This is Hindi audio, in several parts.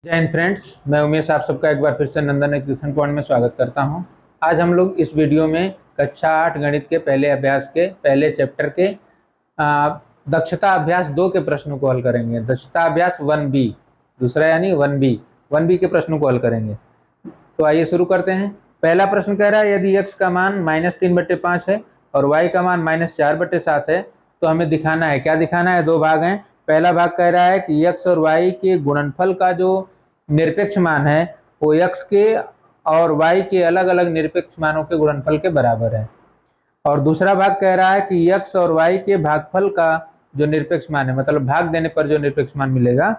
जय हिंद फ्रेंड्स, मैं उमेश आप सबका एक बार फिर से नंदन एजुकेशन पॉइंट में स्वागत करता हूं। आज हम लोग इस वीडियो में कक्षा 8 गणित के पहले अभ्यास के पहले चैप्टर के दक्षता अभ्यास 2 के प्रश्नों को हल करेंगे। दक्षता अभ्यास 1B दूसरा यानी 1B के प्रश्नों को हल करेंगे। तो आइए शुरू करते हैं। पहला प्रश्न कह रहा है यदि x का मान -3/5 है और y का मान -4/7 है तो हमें दिखाना है। क्या दिखाना है? दो भाग हैं। पहला भाग कह रहा है कि x और y के गुणनफल का जो निरपेक्ष मान है वो x के और y के अलग अलग निरपेक्ष मानों के गुणनफल के बराबर है। और दूसरा भाग कह रहा है कि x और y के भागफल का जो निरपेक्ष मान है, मतलब भाग देने पर जो निरपेक्ष मान मिलेगा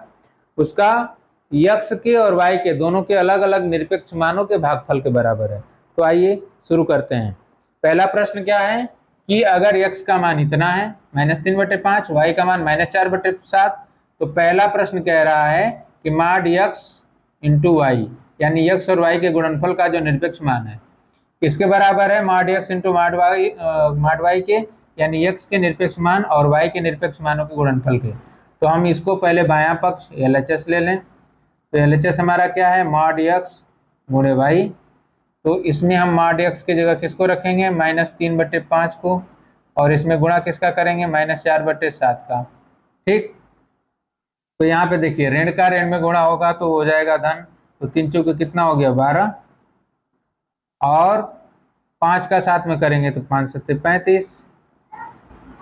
उसका x के और y के दोनों के अलग अलग निरपेक्ष मानों के भागफल के बराबर है। तो आइए शुरू करते हैं। पहला प्रश्न क्या है कि अगर x का मान इतना है -3/5, y का मान -4/7, तो पहला प्रश्न कह रहा है कि माड x इंटू वाई यानी x और y के गुणनफल का जो निरपेक्ष मान है किसके बराबर है? माड x इंटू माड y के, यानी x के निरपेक्ष मान और y के निरपेक्ष मानों के गुणनफल के। तो हम इसको पहले बायां पक्ष LHS ले लें। तो LHS हमारा क्या है? माड x गुणे y। तो इसमें हम माड x की जगह किसको रखेंगे? -3/5 को, और इसमें गुणा किसका करेंगे? -4/7 का। ठीक। तो यहाँ पे देखिए ऋण का ऋण में गुणा होगा तो हो जाएगा धन। तो 3 चौके कितना हो गया? 12, और 5 का साथ में करेंगे तो 5 सत्ते 35।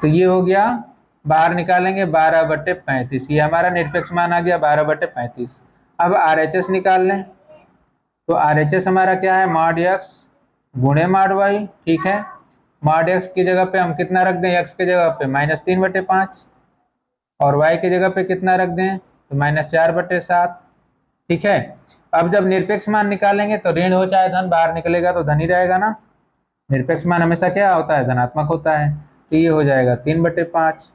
तो ये हो गया, बाहर निकालेंगे 12/35। ये हमारा निरपेक्ष मान आ गया 12/35। अब RHS निकाल लें। तो RHS हमारा क्या है? माड x गुणे माड y। ठीक है। माड x की जगह पे हम कितना रख दें? x की जगह पे -3/5, और y की जगह पे कितना रख दें? तो -4/7। ठीक है। अब जब निरपेक्ष मान निकालेंगे तो ऋण हो चाहे धन, बाहर निकलेगा तो धन ही रहेगा ना। निरपेक्ष मान हमेशा क्या होता है? धनात्मक होता है। तो ये हो जाएगा 3/5,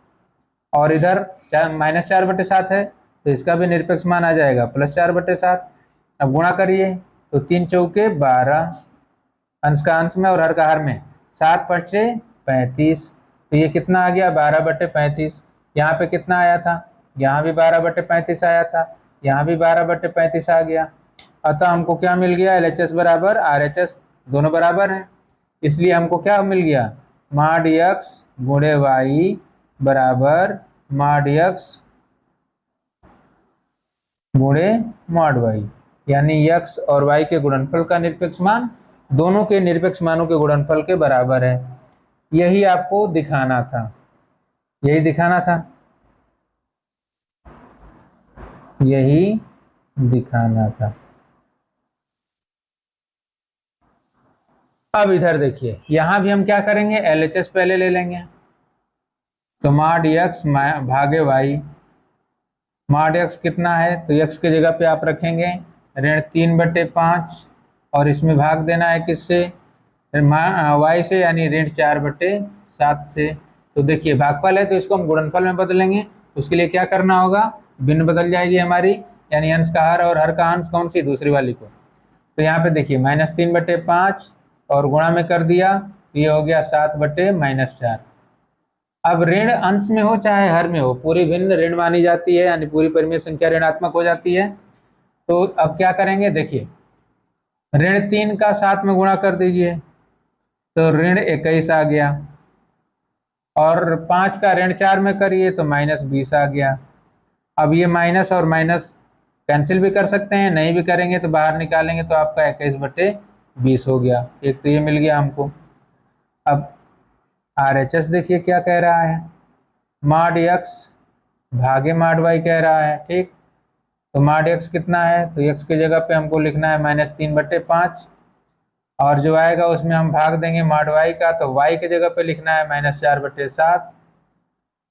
और इधर -4/7 है तो इसका भी निरपेक्ष मान आ जाएगा +4/7। अब गुणा करिए तो 3 चौके 12, अंश का अंश में और हर का हर में, 7 5 35। तो ये कितना आ गया? 12/35। यहाँ पे कितना आया था? यहाँ भी 12/35 आया था, यहाँ भी 12/35 आ गया। अतः हमको क्या मिल गया? LHS बराबर RHS, दोनों बराबर हैं, इसलिए हमको क्या मिल गया? माड x गुणे y बराबर माड x गुणे माड y, यानी x और y के गुणनफल का निरपेक्ष मान दोनों के निरपेक्ष मानों के गुणनफल के बराबर है। यही आपको दिखाना था, यही दिखाना था, यही दिखाना था। अब इधर देखिए, यहां भी हम क्या करेंगे? LHS पहले ले लेंगे। तो माड x भागे y, माड x कितना है? तो x की जगह पे आप रखेंगे ऋण 3/5, और इसमें भाग देना है किससे? y से, यानी ऋण 4/7 से। तो देखिए भागफल है तो इसको हम गुणनफल में बदलेंगे। उसके लिए क्या करना होगा? भिन्न बदल जाएगी हमारी, यानी अंश का हर और हर का अंश कौन सी? दूसरी वाली को। तो यहाँ पे देखिए -3/5 और गुणा में कर दिया, ये हो गया 7/-4। अब ऋण अंश में हो चाहे हर में हो, पूरी भिन्न ऋण मानी जाती है, यानी पूरी परिमेय संख्या ऋणात्मक हो जाती है। तो अब क्या करेंगे? देखिए ऋण 3 का 7 में गुणा कर दीजिए तो ऋण 21 आ गया, और 5 का ऋण 4 में करिए तो -20 आ गया। अब ये माइनस और माइनस कैंसिल भी कर सकते हैं, नहीं भी करेंगे तो बाहर निकालेंगे तो आपका 21/20 हो गया। एक तो ये मिल गया हमको। अब RHS देखिए क्या कह रहा है? माड x भागे माड y कह रहा है। ठीक। तो माड x कितना है? तो x की जगह पे हमको लिखना है -3/5, और जो आएगा उसमें हम भाग देंगे माड y का, तो y की जगह पे लिखना है -4/7।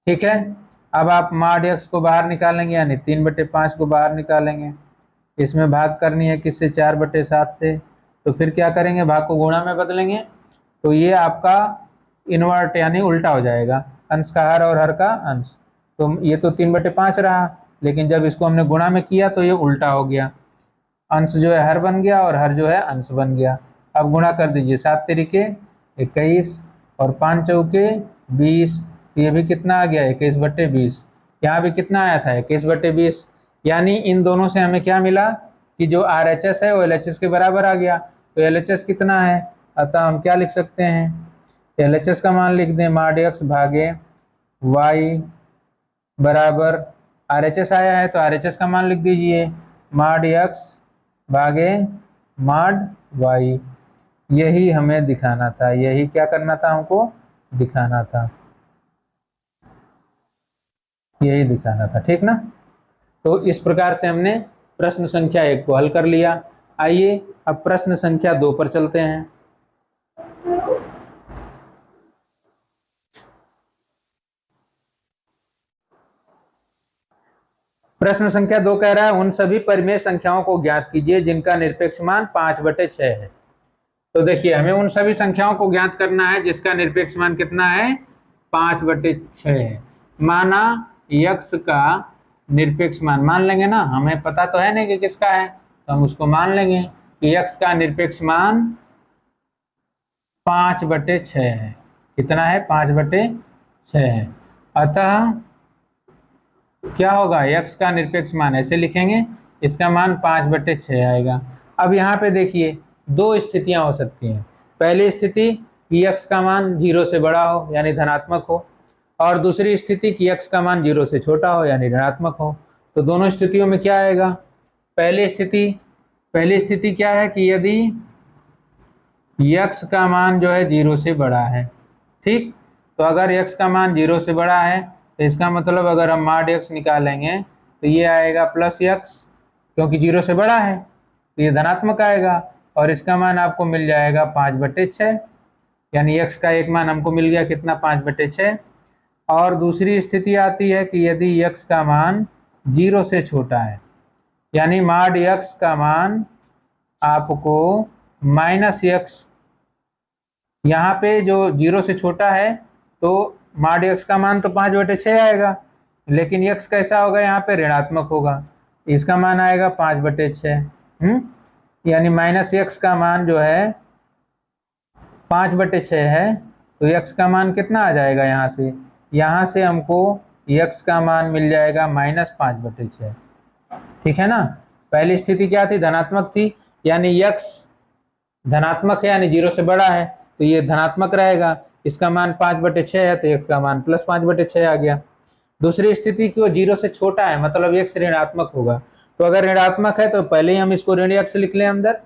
ठीक है। अब आप माड x को बाहर निकालेंगे, यानी 3/5 को बाहर निकालेंगे, इसमें भाग करनी है किससे? 4/7 से। तो फिर क्या करेंगे? भाग को गुणा में बदलेंगे, तो ये आपका इन्वर्ट यानी उल्टा हो जाएगा, अंश का हर और हर का अंश। तो ये तो 3/5 रहा, लेकिन जब इसको हमने गुणा में किया तो ये उल्टा हो गया, अंश जो है हर बन गया और हर जो है अंश बन गया। अब गुणा कर दीजिए, 7 तिरिके 21 और 5 चौके 20। ये भी कितना आ गया? 21/20। यहाँ भी कितना आया था? 21/20। यानी इन दोनों से हमें क्या मिला कि जो RHS है वो LHS के बराबर आ गया। तो LHS कितना है, अतः हम क्या लिख सकते हैं, LHS का मान लिख दें mod x भागे y बराबर, RHS आया है तो RHS का मान लिख दीजिए mod x भागे mod y। यही हमें दिखाना था, यही क्या करना था, हमको दिखाना था, यही दिखाना था, ठीक ना। तो इस प्रकार से हमने प्रश्न संख्या 1 को हल कर लिया। आइए अब प्रश्न संख्या 2 पर चलते हैं। प्रश्न संख्या 2 कह रहा है उन सभी परिमेय संख्याओं को ज्ञात कीजिए जिनका निरपेक्ष मान 5/6 है। तो देखिए हमें उन सभी संख्याओं को ज्ञात करना है जिसका निरपेक्ष मान कितना है, 5/6 है। माना x का निरपेक्ष मान, मान लेंगे ना, हमें पता तो है नहीं कि किसका है, तो हम उसको मान लेंगे कि x का निरपेक्ष मान 5/6 है। कितना है, 5/6 है। अतः क्या होगा, x का निरपेक्ष मान ऐसे लिखेंगे, इसका मान 5/6 आएगा। अब यहाँ पे देखिए दो स्थितियां हो सकती हैं। पहली स्थिति कि x का मान 0 से बड़ा हो यानी धनात्मक हो, और दूसरी स्थिति कि x का मान 0 से छोटा हो यानी ऋणात्मक हो। तो दोनों स्थितियों में क्या आएगा, पहली स्थिति क्या है कि यदि x का मान जो है 0 से बड़ा है, ठीक, तो अगर x का मान 0 से बड़ा है तो इसका मतलब अगर हम mod x निकालेंगे तो ये आएगा +x, क्योंकि 0 से बड़ा है तो ये धनात्मक आएगा, और इसका मान आपको मिल जाएगा 5/6, यानी x का एक मान हमको मिल गया कितना, 5/6। और दूसरी स्थिति आती है कि यदि x का मान 0 से छोटा है, यानी mod x का मान आपको -x, यहाँ पे जो 0 से छोटा है तो mod x का मान तो 5/6 आएगा, लेकिन x कैसा होगा, यहाँ पे ऋणात्मक होगा, इसका मान आएगा 5/6। यानी -x का मान जो है 5/6 है, तो x का मान कितना आ जाएगा, यहाँ से हमको x का मान मिल जाएगा -5/6, ठीक है ना। पहली स्थिति क्या थी, धनात्मक थी, यानी x धनात्मक है यानी 0 से बड़ा है तो ये धनात्मक रहेगा, इसका मान 5/6 है तो x का मान +5/6 आ गया। दूसरी स्थिति की वो 0 से छोटा है, मतलब x ऋणात्मक होगा, तो अगर ऋणात्मक है तो पहले ही हम इसको ऋण x लिख लें अंदर,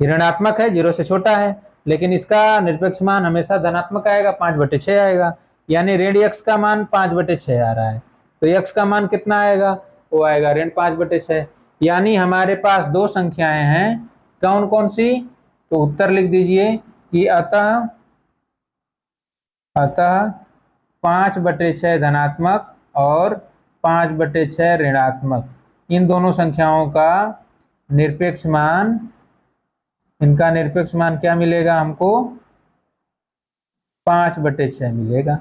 ऋणात्मक है 0 से छोटा है, लेकिन इसका निरपेक्ष मान हमेशा धनात्मक आएगा, 5/6 आएगा, यानी ऋण x का मान 5/6 आ रहा है, तो x का मान कितना आएगा, वो आएगा ऋण 5/6। यानी हमारे पास दो संख्याएं हैं, कौन कौन सी, तो उत्तर लिख दीजिए कि अतः 5/6 धनात्मक और 5/6 ऋणात्मक, इन दोनों संख्याओं का निरपेक्ष मान, इनका निरपेक्ष मान क्या मिलेगा हमको, 5/6 मिलेगा।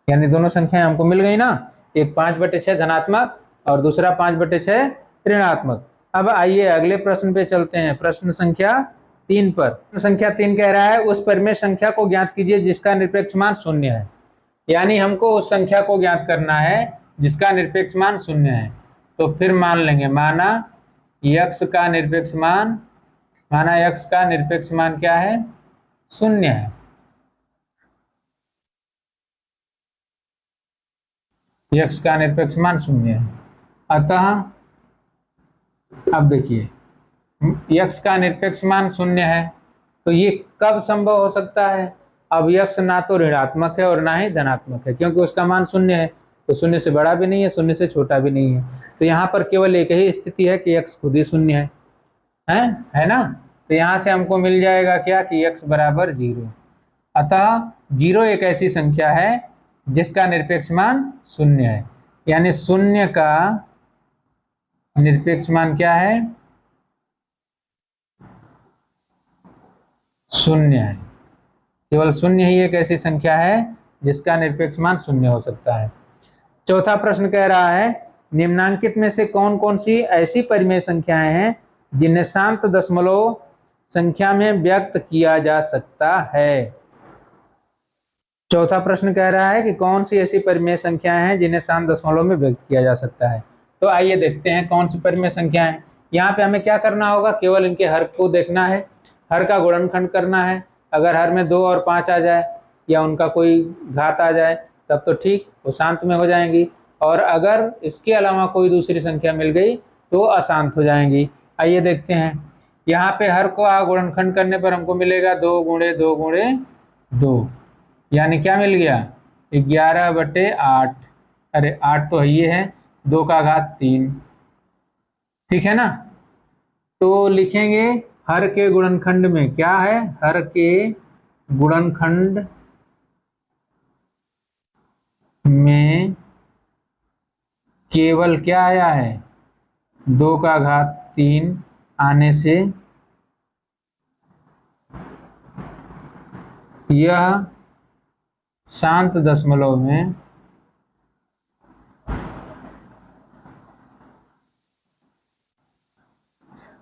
यानी दोनों संख्याएं हमको मिल गई ना, एक 5/6 धनात्मक और दूसरा 5/6 ऋणात्मक। अब आइए अगले प्रश्न पे चलते हैं, प्रश्न संख्या 3 पर। प्रश्न संख्या 3 कह रहा है उस परिमेय संख्या को ज्ञात कीजिए जिसका निरपेक्ष मान 0 है। यानी हमको उस संख्या को ज्ञात करना है जिसका निरपेक्ष मान 0 है। तो फिर मान लेंगे, माना x का निरपेक्ष मान, क्या है, 0 है। x का निरपेक्ष मान 0 है। अतः अब देखिए x का निरपेक्ष मान 0 है, तो ये कब संभव हो सकता है, अब x ना तो ऋणात्मक है और ना ही धनात्मक है, क्योंकि उसका मान 0 है, तो 0 से बड़ा भी नहीं है, 0 से छोटा भी नहीं है, तो यहाँ पर केवल एक ही स्थिति है कि x खुद ही 0 है ना। तो यहाँ से हमको मिल जाएगा क्या कि x बराबर 0। अतः 0 एक ऐसी संख्या है जिसका निरपेक्ष मान 0 है, यानी 0 का निरपेक्ष मान क्या है, 0 है। केवल 0 ही एक ऐसी संख्या है जिसका निरपेक्ष मान 0 हो सकता है। चौथा प्रश्न कह रहा है निम्नांकित में से कौन कौन सी ऐसी परिमेय संख्याएं हैं जिन्हें शांत दशमलव संख्या में व्यक्त किया जा सकता है। चौथा प्रश्न कह रहा है कि कौन सी ऐसी परिमेय संख्याएं हैं जिन्हें शांत दशमलव में व्यक्त किया जा सकता है। तो आइए देखते हैं कौन सी परिमेय संख्या है। यहाँ पे हमें क्या करना होगा, केवल इनके हर को देखना है, हर का गुणनखंड करना है। अगर हर में 2 और 5 आ जाए या उनका कोई घात आ जाए तब तो ठीक, वो शांत में हो जाएंगी, और अगर इसके अलावा कोई दूसरी संख्या मिल गई तो अशांत हो जाएंगी। आइए देखते हैं। यहाँ पे हर को गुणनखंड करने पर हमको मिलेगा 2 गुणे 2 गुणे 2, यानी क्या मिल गया, 11/8। अरे 8 तो ये है, 2 का घात 3, ठीक है ना। तो लिखेंगे हर के गुणनखंड में क्या है, हर के गुणनखंड में केवल क्या आया है, 2 का घात 3 आने से यह शांत दशमलव में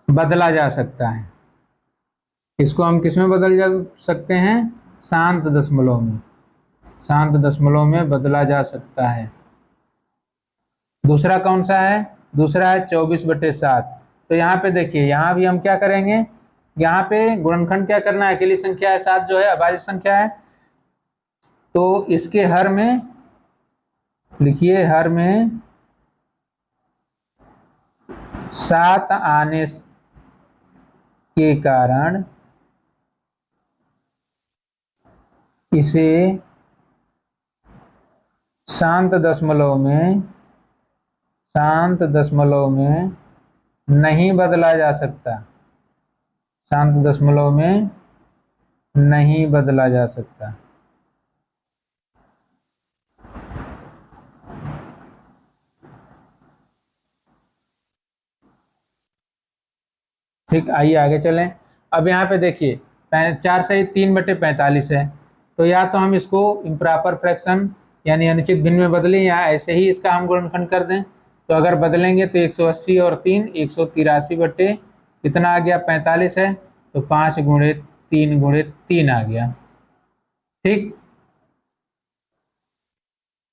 बदला जा सकता है। इसको हम किस में बदल जा सकते हैं, शांत दशमलव में, शांत दशमलव में बदला जा सकता है। दूसरा कौन सा है, दूसरा है 24/7। तो यहाँ पे देखिए, यहाँ भी हम क्या करेंगे, यहाँ पे गुणनखंड क्या करना है, अकेली संख्या है 7 जो है अभाज्य संख्या है, तो इसके हर में लिखिए, हर में 7 आने के कारण इसे शांत दशमलव में नहीं बदला जा सकता, शांत दशमलव में नहीं बदला जा सकता। ठीक, आइए आगे चलें। अब यहाँ पे देखिए 4 से 3/45 है, तो या तो हम इसको इम्प्रॉपर फ्रैक्शन यानी अनुचित भिन्न में बदलें, या ऐसे ही इसका हम गुणनखंड कर दें। तो अगर बदलेंगे तो 180 और 3 183 बटे कितना आ गया, 45 है, तो 5 गुणे 3 गुणे 3 आ गया। ठीक,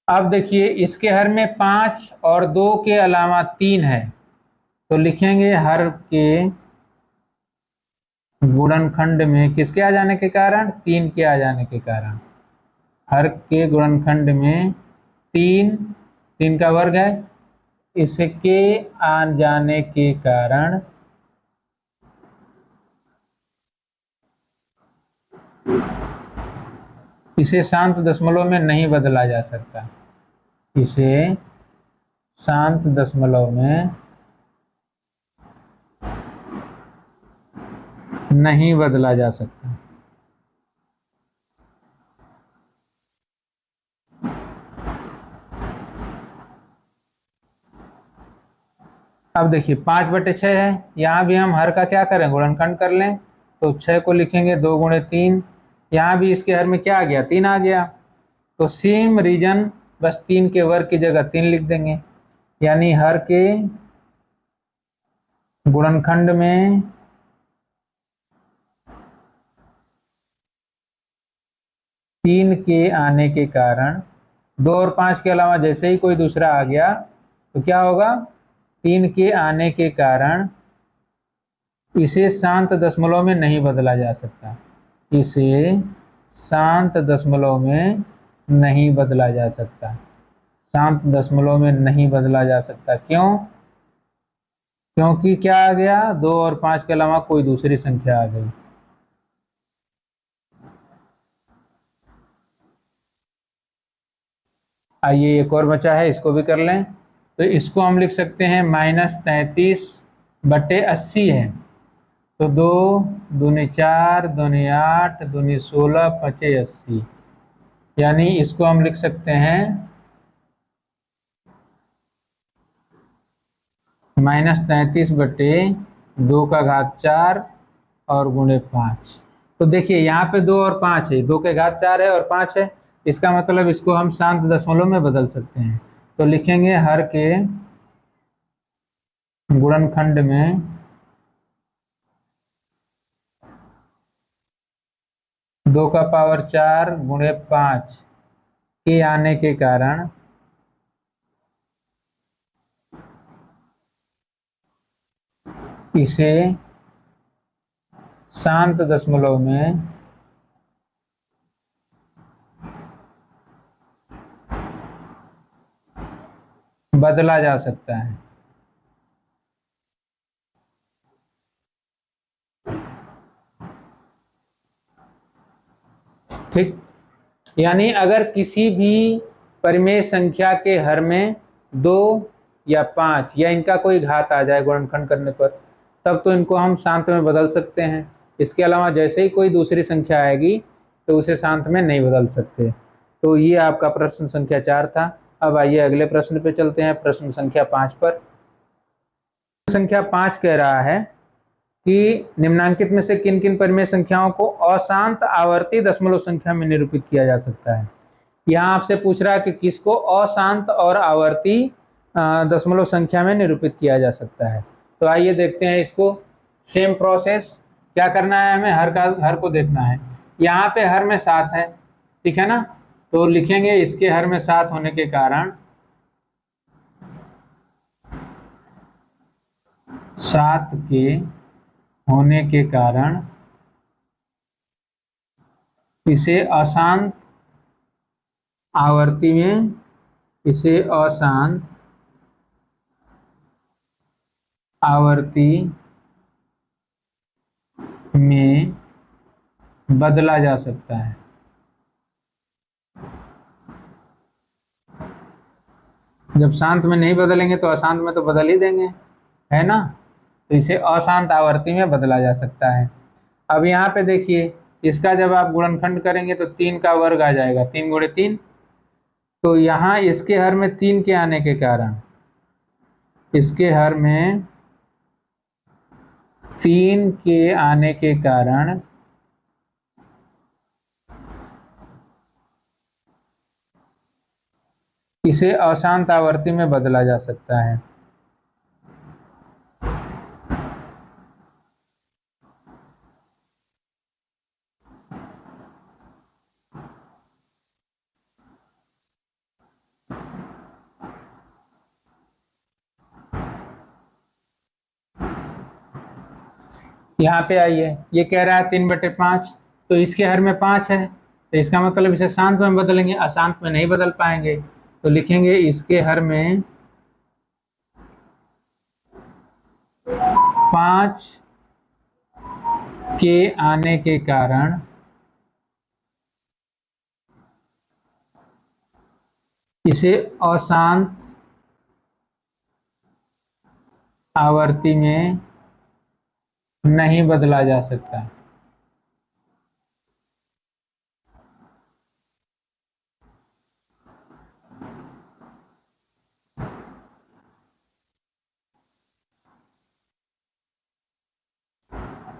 अब देखिए इसके हर में 5 और 2 के अलावा 3 है, तो लिखेंगे हर के गुणनखंड में किसके आ जाने के कारण, 3 के आ जाने के कारण, हर के गुणनखंड में 3 का वर्ग है, इसके आ जाने के कारण इसे शांत दशमलव में नहीं बदला जा सकता, इसे शांत दशमलव में नहीं बदला जा सकता। अब देखिए 5/6 है, यहाँ भी हम हर का क्या करें, गुणनखंड कर लें, तो 6 को लिखेंगे 2 गुणे 3, यहाँ भी इसके हर में क्या आ गया, 3 आ गया, तो सेम रीजन, बस 3 के वर्ग की जगह 3 लिख देंगे, यानी हर के गुणनखंड में तीन के आने के कारण, 2 और 5 के अलावा जैसे ही कोई दूसरा आ गया तो क्या होगा, 3 के आने के कारण इसे शांत दशमलव में नहीं बदला जा सकता, इसे शांत दशमलव में नहीं बदला जा सकता, शांत दशमलव में नहीं बदला जा सकता। क्यों, क्योंकि क्या आ गया, 2 और 5 के अलावा कोई दूसरी संख्या आ गई। आइए एक और बचा है, इसको भी कर लें। तो इसको हम लिख सकते हैं -33/80 है, तो 2 दूनी 4 दूनी 8 दूनी 16 5 80, यानी इसको हम लिख सकते हैं -33/2 का घात 4 और गुणे 5। तो देखिए यहाँ पे 2 और 5 है, 2 के घात 4 है और 5 है, इसका मतलब इसको हम शांत दशमलव में बदल सकते हैं। तो लिखेंगे हर के गुणनखंड में दो का पावर 4 गुणे 5 के आने के कारण इसे शांत दशमलव में बदला जा सकता है। ठीक, यानी अगर किसी भी परिमेय संख्या के हर में 2 या 5 या इनका कोई घात आ जाए गुणनखंड करने पर, तब तो इनको हम शांत में बदल सकते हैं। इसके अलावा जैसे ही कोई दूसरी संख्या आएगी तो उसे शांत में नहीं बदल सकते। तो ये आपका प्रश्न संख्या 4 था। अब आइए अगले प्रश्न पे चलते हैं, प्रश्न संख्या 5 पर। संख्या 5 कह रहा है कि निम्नांकित में से किन किन परिमेय संख्याओं को अशांत आवर्ती दशमलव संख्या में निरूपित किया जा सकता है। यहाँ आपसे पूछ रहा है कि किसको अशांत और आवर्ती दशमलव संख्या में निरूपित किया जा सकता है। तो आइए देखते हैं इसको। सेम प्रोसेस, क्या करना है हमें, हर को देखना है। यहाँ पे हर में 7 है, ठीक है ना, तो लिखेंगे इसके हर में 7 होने के कारण 7 के होने के कारण इसे अशांत आवर्ती में, इसे अशांत आवर्ती में बदला जा सकता है। जब शांत में नहीं बदलेंगे तो अशांत में तो बदल ही देंगे, है ना, तो इसे अशांत आवर्ती में बदला जा सकता है। अब यहाँ पे देखिए, इसका जब आप गुणनखंड करेंगे तो 3 का वर्ग आ जाएगा, 3 गुणे 3। तो यहाँ इसके हर में 3 के आने के कारण, इसके हर में 3 के आने के कारण इसे अशांत आवर्ती में बदला जा सकता है। यहाँ पे आइए, ये कह रहा है 3/5, तो इसके हर में 5 है, तो इसका मतलब इसे शांत में बदलेंगे, अशांत में नहीं बदल पाएंगे। तो लिखेंगे इसके हर में 5 के आने के कारण इसे अशांत आवर्ती में नहीं बदला जा सकता।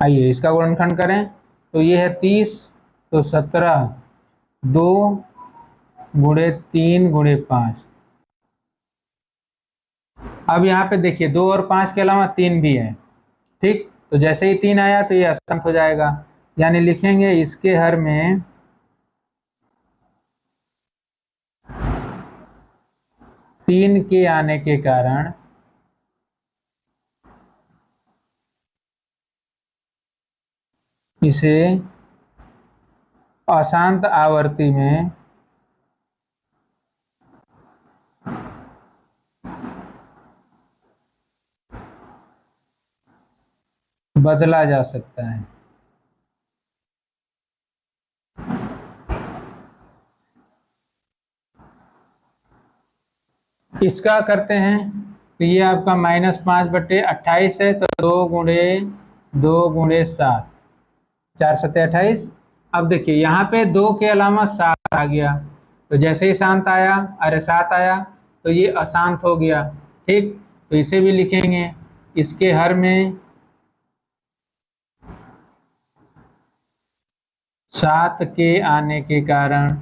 आइए इसका गुणनखंड करें, तो ये है 30, तो 17, 2 गुणे 3 गुणे 5। अब यहाँ पे देखिए 2 और 5 के अलावा 3 भी है, ठीक, तो जैसे ही 3 आया तो ये अशांत हो जाएगा, यानी लिखेंगे इसके हर में 3 के आने के कारण इसे अशांत आवर्ती में बदला जा सकता है। इसका करते हैं, तो ये आपका -5/28 है, तो 2 गुणे 7, 4 7 28। अब देखिए यहाँ पे 2 के अलावा 7 आ गया, तो जैसे ही शांत आया, अरे 7 आया, तो ये अशांत हो गया, ठीक, तो इसे भी लिखेंगे इसके हर में 7 के आने के कारण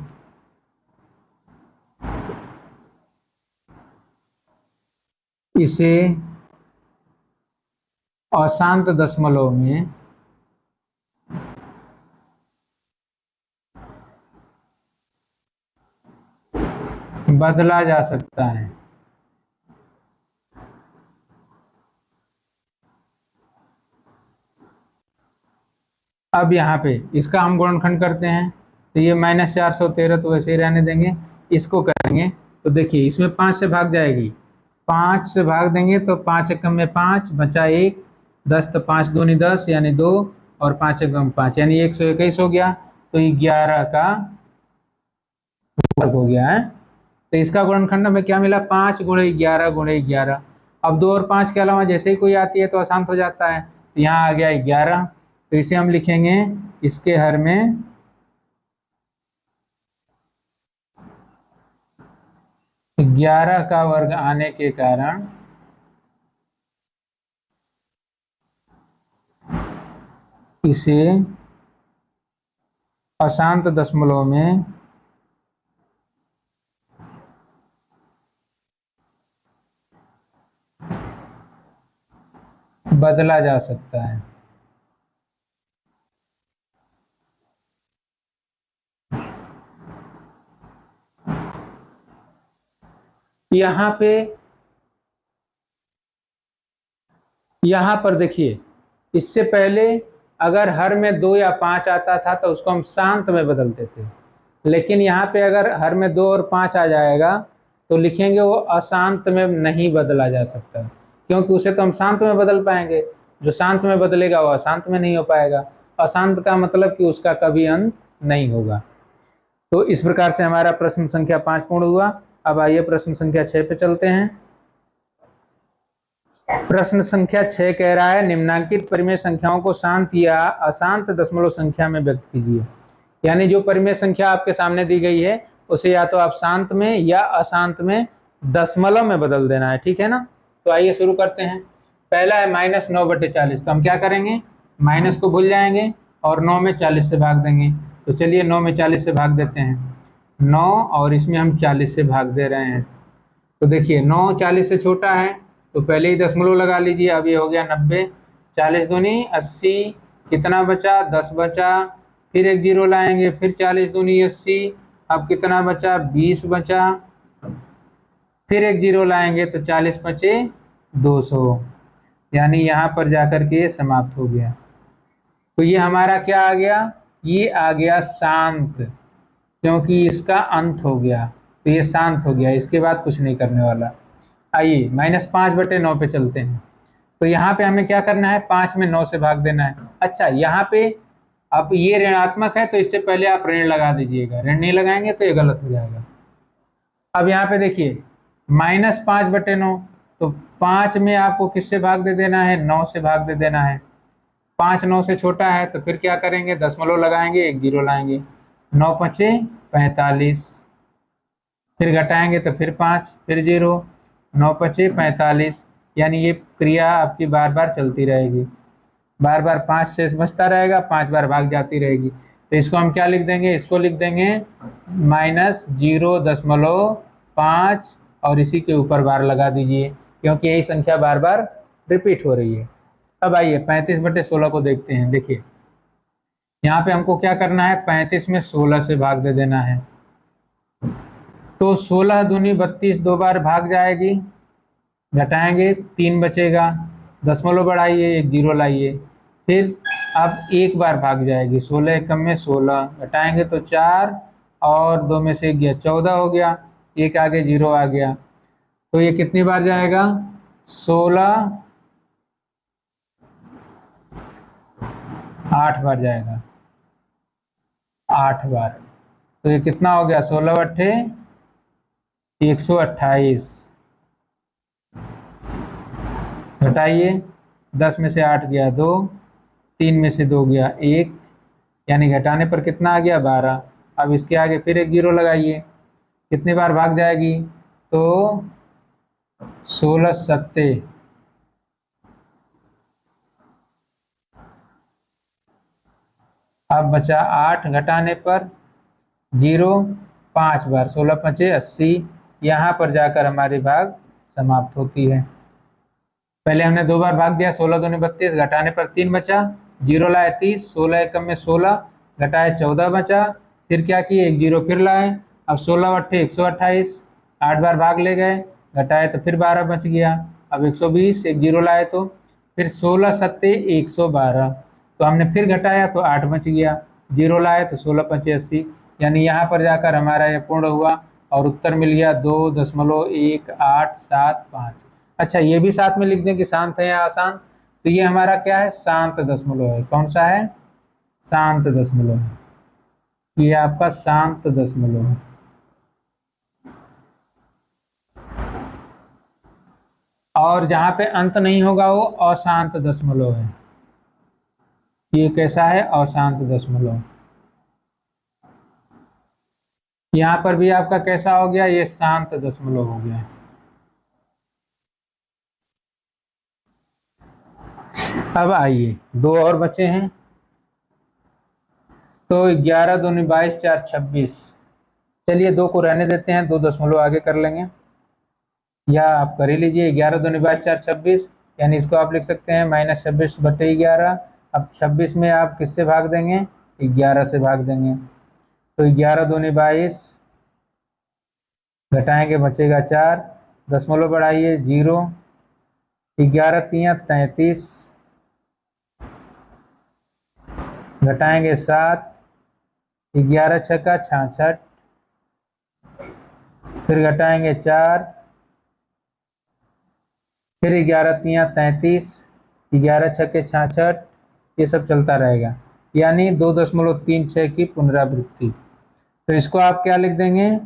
इसे अशांत दशमलव में बदला जा सकता है। अब यहाँ पे इसका हम गुणनखंड करते हैं, तो ये -413 तो वैसे ही रहने देंगे। इसको करेंगे तो देखिए इसमें 5 से भाग जाएगी, 5 से भाग देंगे तो 5 एकम में 5 बचा 1, 10 तो 5 दूनी 10 यानी 2, और 5 एकम 5 यानी 121 हो गया। तो 11 का वर्ग हो गया है। तो इसका गुणनखंड में क्या मिला, 5 गुणे 11 गुणे 11। अब 2 और 5 के अलावा जैसे ही कोई आती है तो आसान हो जाता है, तो यहाँ आ गया 11। तो इसे हम लिखेंगे इसके हर में 11 का वर्ग आने के कारण इसे अशांत दशमलव में बदला जा सकता है। यहाँ पर देखिए, इससे पहले अगर हर में 2 या 5 आता था तो उसको हम शांत में बदलते थे, लेकिन यहाँ पे अगर हर में 2 और 5 आ जाएगा तो लिखेंगे वो अशांत में नहीं बदला जा सकता, क्योंकि उसे तो हम शांत में बदल पाएंगे, जो शांत में बदलेगा वो अशांत में नहीं हो पाएगा। अशांत का मतलब कि उसका कभी अंत नहीं होगा। तो इस प्रकार से हमारा प्रश्न संख्या 5 पूर्ण हुआ। अब आइए प्रश्न संख्या 6 पे चलते हैं। प्रश्न संख्या 6 कह रहा है निम्नांकित परिमेय संख्याओं को शांत या अशांत दशमलव संख्या में व्यक्त कीजिए। यानी जो परिमेय संख्या आपके सामने दी गई है उसे या तो आप शांत में या अशांत में दशमलव में बदल देना है, ठीक है ना। तो आइए शुरू करते हैं। पहला है -9/40, तो हम क्या करेंगे, माइनस को भूल जाएंगे और 9 में 40 से भाग देंगे। तो चलिए 9 में 40 से भाग देते हैं, 9 और इसमें हम 40 से भाग दे रहे हैं। तो देखिए 9 40 से छोटा है तो पहले ही दशमलव लगा लीजिए। अब ये हो गया 90, 40 दूनी 80, कितना बचा 10 बचा, फिर एक जीरो लाएंगे, फिर 40 दूनी 80, अब कितना बचा 20 बचा, फिर एक जीरो लाएंगे तो 40 बचे 200, यानी यहाँ पर जाकर के ये समाप्त हो गया। तो ये हमारा क्या आ गया, ये आ गया शांत, क्योंकि इसका अंत हो गया तो ये शांत हो गया, इसके बाद कुछ नहीं करने वाला। आइए -5/9 पे चलते हैं। तो यहाँ पे हमें क्या करना है, 5 में 9 से भाग देना है। अच्छा यहाँ पे अब ये ऋणात्मक है तो इससे पहले आप ऋण लगा दीजिएगा, ऋण नहीं लगाएंगे तो ये गलत हो जाएगा। अब यहाँ पे देखिए -5/9, तो 5 में आपको किससे भाग दे देना है, 9 से भाग दे देना है। 5 9 से छोटा है तो फिर क्या करेंगे, दशमलव लगाएंगे, एक जीरो लाएंगे, 9 5 45, फिर घटाएंगे तो फिर 5, फिर जीरो, 9 5 45, यानी ये क्रिया आपकी बार बार चलती रहेगी, बार बार 5 शेष बचता रहेगा, 5 बार भाग जाती रहेगी। तो इसको हम क्या लिख देंगे, इसको लिख देंगे -0.5 और इसी के ऊपर बार लगा दीजिए, क्योंकि यही संख्या बार बार रिपीट हो रही है। अब आइए 35/16 को देखते हैं। देखिए यहाँ पे हमको क्या करना है, 35 में 16 से भाग दे देना है। तो 16 दूनी 32 दो बार भाग जाएगी, घटाएंगे 3 बचेगा, दशमलव बढ़ाइए, एक जीरो लाइए, फिर अब एक बार भाग जाएगी, 16 एकम में 16, घटाएंगे तो 4 और 2 में से 1 गया, 14 हो गया, एक आगे जीरो आ गया। तो ये कितनी बार जाएगा, 16 8 बार जाएगा, 8 बार। तो ये कितना हो गया, 16 अट्ठे 128, घटाइए, 10 में से 8 गया 2, 3 में से 2 गया 1, यानी घटाने पर कितना आ गया 12। अब इसके आगे फिर एक जीरो लगाइए, कितनी बार भाग जाएगी, तो 16 सत्ते, अब बचा 8, घटाने पर जीरो 5 बार, 16 5 80, यहाँ पर जाकर हमारी भाग समाप्त होती है। पहले हमने 2 बार भाग दिया, 16 दूनी 32, घटाने पर 3 बचा, जीरो लाए 30, 16 एकम में 16, घटाए 14 बचा, फिर क्या किए, एक जीरो फिर लाए, अब 16 अट्ठे 128, 8 बार भाग ले गए, घटाए तो फिर 12 बच गया, अब 120, एक जीरो लाए तो फिर 16 सत्ते 112, तो हमने फिर घटाया तो 8 बच गया, 0 लाए तो 16 पंचे 80, यानी यहाँ पर जाकर हमारा ये पूर्ण हुआ और उत्तर मिल गया 2.1875। अच्छा, ये भी साथ में लिख दें कि शांत है या अशांत, तो ये हमारा क्या है, शांत दशमलव है। कौन सा है, शांत दशमलव है, ये आपका शांत दशमलव है। और जहां पे अंत नहीं होगा वो अशांत दशमलव है। ये कैसा है, अशांत दशमलव। यहां पर भी आपका कैसा हो गया, ये शांत दशमलव हो गया। अब आइए, दो और बचे हैं। तो 11 दूनी 22 4 26, चलिए दो को रहने देते हैं, 2 दशमलव आगे कर लेंगे, या आप कर ही लीजिए। 11 दूनी 22 4 26, यानी इसको आप लिख सकते हैं -26/11। अब 26 में आप किससे भाग देंगे, 11 से भाग देंगे। तो 11 दूनी 22, घटाएंगे बचेगा 4, दशमलव बढ़ाइए 0, 11 तियां 33, घटाएंगे 7, 11 छक्का 66, फिर घटाएंगे 4, फिर 11 तियां 33, 11 छक्के 66, ये सब चलता रहेगा, यानी 2.36 की पुनरावृत्ति। तो इसको आप क्या लिख देंगे,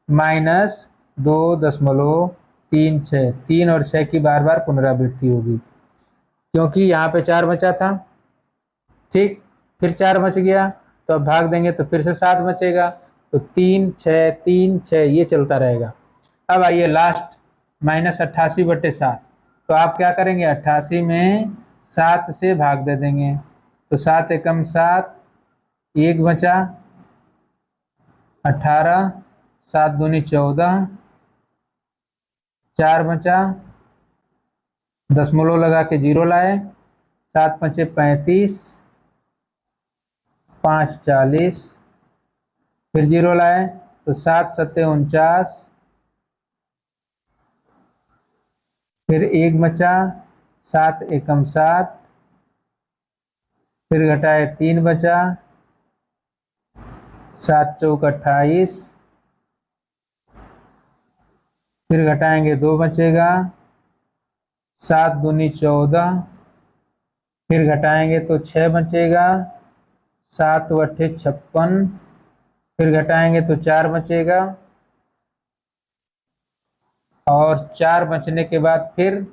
-2.36, 3 और 6 की बार बार पुनरावृत्ति होगी, क्योंकि यहाँ पे 4 बचा था। ठीक, फिर 4 बच गया तो अब भाग देंगे तो फिर से 7 बचेगा, तो 3 6 3 6 ये चलता रहेगा। अब आइए लास्ट, -88/7, तो आप क्या करेंगे, 88 में 7 से भाग दे देंगे, तो 7 एकम 7, 1 बचा, 18, 7 दूनी 14, 4 बचा, दशमलव लगा के 0 लाए, 7 पंचे 35, 5 40, फिर 0 लाए तो 7 सत्ते 49, फिर 1 बचा, 7 एकम 7, फिर घटाए 3 बचा, 7 चौक 28, फिर घटाएंगे 2 बचेगा, 7 दूनी 14, फिर घटाएंगे तो 6 बचेगा, 7 अट्ठे 56, फिर घटाएंगे तो 4 बचेगा, और 4 बचने के बाद फिर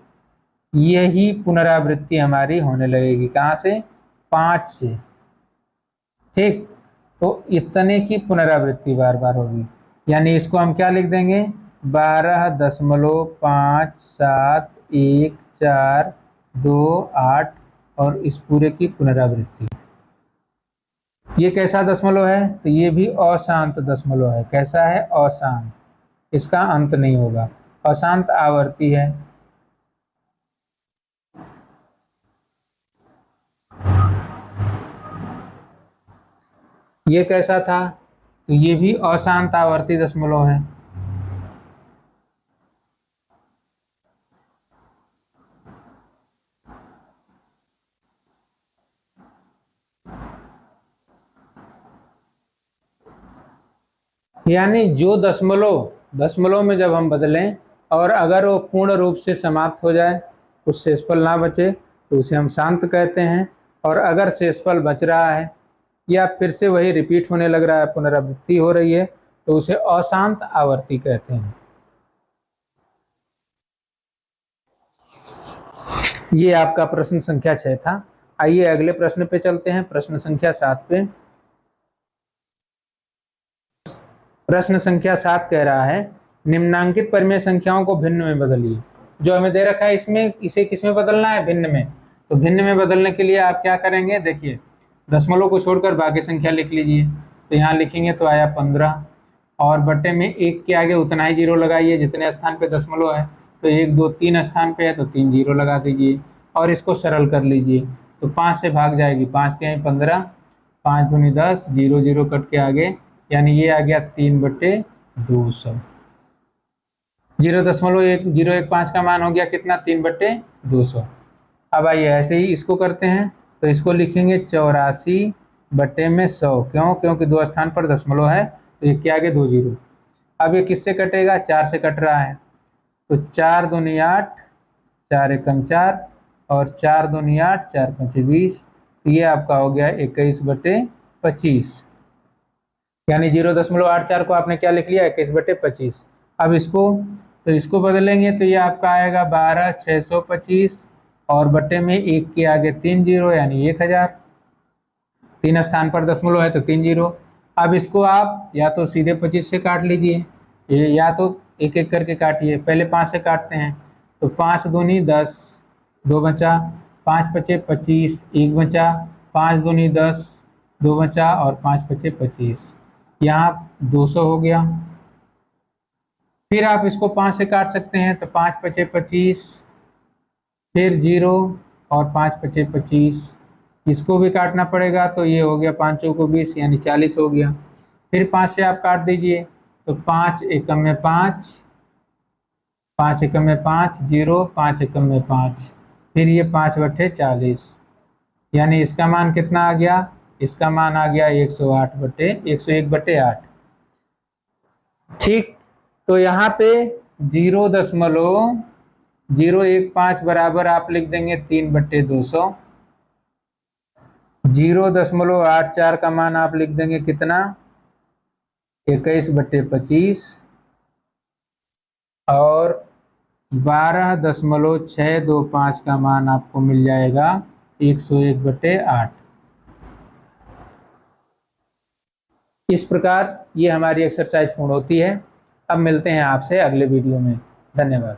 यही पुनरावृत्ति हमारी होने लगेगी, कहाँ से, 5 से। ठीक, तो इतने की पुनरावृत्ति बार बार होगी, यानी इसको हम क्या लिख देंगे, 12.571428 और इस पूरे की पुनरावृत्ति। ये कैसा दशमलव है, तो ये भी अशांत दशमलव है। कैसा है, अशांत, इसका अंत नहीं होगा, अशांत आवर्ती है। ये कैसा था, तो ये भी अशांत आवर्ती दशमलव है। यानी जो दशमलव में जब हम बदलें और अगर वो पूर्ण रूप से समाप्त हो जाए, कुछ शेषफल ना बचे, तो उसे हम शांत कहते हैं। और अगर शेषफल बच रहा है या फिर से वही रिपीट होने लग रहा है, पुनरावृत्ति हो रही है, तो उसे अशांत आवर्ती कहते हैं। ये आपका प्रश्न संख्या 6 था। आइए अगले प्रश्न पे चलते हैं, प्रश्न संख्या 7 पे। प्रश्न संख्या 7 कह रहा है, निम्नांकित परिमेय संख्याओं को भिन्न में बदलिए। जो हमें दे रखा है इसमें, इसे किस में बदलना है, भिन्न में। तो भिन्न में बदलने के लिए आप क्या करेंगे, देखिए दशमलव को छोड़कर बाकी संख्या लिख लीजिए। तो यहाँ लिखेंगे तो आया 15, और बट्टे में 1 के आगे उतना ही 0 लगाइए जितने स्थान पे दशमलव है। तो 1 2 3 स्थान पे है तो 3 0 लगा दीजिए और इसको सरल कर लीजिए। तो 5 से भाग जाएगी, 5 के 15, 5 दूनी 10, 0 0 कट के आगे, यानी ये आ गया 3/200। 0.105 का मान हो गया कितना, 3/200। अब आइए ऐसे ही इसको करते हैं, तो इसको लिखेंगे 84/100। क्यों? क्योंकि 2 स्थान पर दशमलव है, तो ये क्या आगे 2 जीरो। अब ये किससे कटेगा? 4 से कट रहा है, तो 4 दूनी 8, 4 एकम 4 और 4 दूनी 8, 4 पंचे 20। ये आपका हो गया 21/25, यानी 0.84 को आपने क्या लिख लिया? 21/25। अब इसको बदलेंगे तो ये आपका आएगा 12,625 और बटे में 1 के आगे 3 जीरो यानी 1000। 3 स्थान पर दशमलव है तो 3 जीरो। अब इसको आप या तो सीधे 25 से काट लीजिए, ये या तो एक एक करके काटिए। पहले 5 से काटते हैं, तो 5 दूनी 10, 2 बचा, 5 पचे 25, 1 बचा, 5 दूनी 10, 2 बचा और 5 पचे 25, यहाँ 200 हो गया। फिर आप इसको 5 से काट सकते हैं, तो 5 पचे 25, फिर 0 और 5 पचे 25, इसको भी काटना पड़ेगा, तो ये हो गया 5 चौको 20 यानी 40 हो गया। फिर 5 से आप काट दीजिए, तो 5 एकम में 5, 5 एकम में 5, 0, 5 एकम में 5, फिर ये 5/40, यानी इसका मान कितना आ गया? इसका मान आ गया 101/8। ठीक, तो यहाँ पे 0.015 बराबर आप लिख देंगे 3/200। 0.84 का मान आप लिख देंगे कितना? 21/25 और 12.625 का मान आपको मिल जाएगा 101/8। इस प्रकार ये हमारी एक्सरसाइज पूर्ण होती है। अब मिलते हैं आपसे अगले वीडियो में। धन्यवाद।